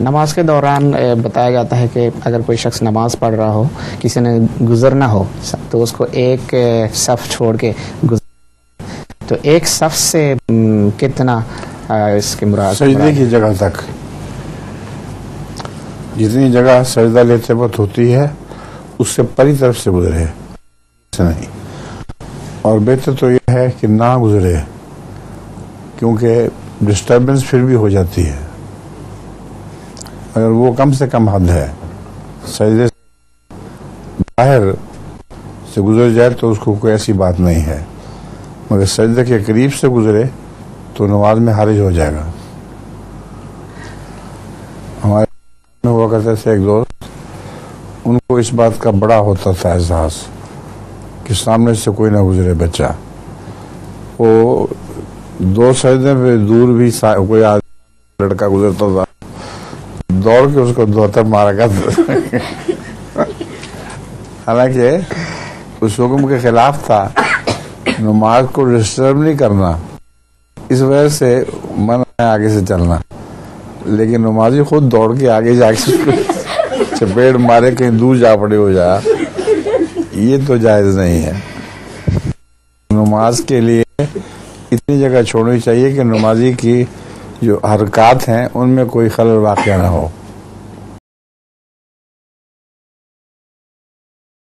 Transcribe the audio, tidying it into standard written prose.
नमाज के दौरान बताया जाता है कि अगर कोई शख्स नमाज पढ़ रहा हो, किसी ने गुजरना हो तो उसको एक सफ छोड़ के तो एक सफ से कितना इसकी मुराद सजदे की जगह तक, जितनी जगह सजदा लेते वक्त होती है उससे परी तरफ से गुजरे नहीं, और बेहतर तो यह है कि ना गुजरे, क्योंकि डिस्टर्बेंस फिर भी हो जाती है। अगर वो कम से कम हद है, सजदे बाहर से गुजर जाए तो उसको कोई ऐसी बात नहीं है, मगर सजदे के करीब से गुजरे तो नमाज में हारिज हो जाएगा। हमारे में हुआ करते थे एक दोस्त, उनको इस बात का बड़ा होता था एहसास कि सामने से कोई ना गुजरे बच्चा, वो दो सजदे पे दूर भी कोई लड़का गुजरता था, दौड़ के उसको धोतर मारा करता। हालांकि उस हुक्म के खिलाफ था, नमाज को डिस्टर्ब नहीं करना, इस वजह से मन है आगे से चलना, लेकिन नमाजी खुद दौड़ के आगे जाके चपेट मारे कहीं दूर जा पड़े हो जा, ये तो जायज नहीं है। नमाज के लिए इतनी जगह छोड़नी चाहिए कि नमाजी की जो हरकत हैं उनमें कोई खलल वाक़या ना हो।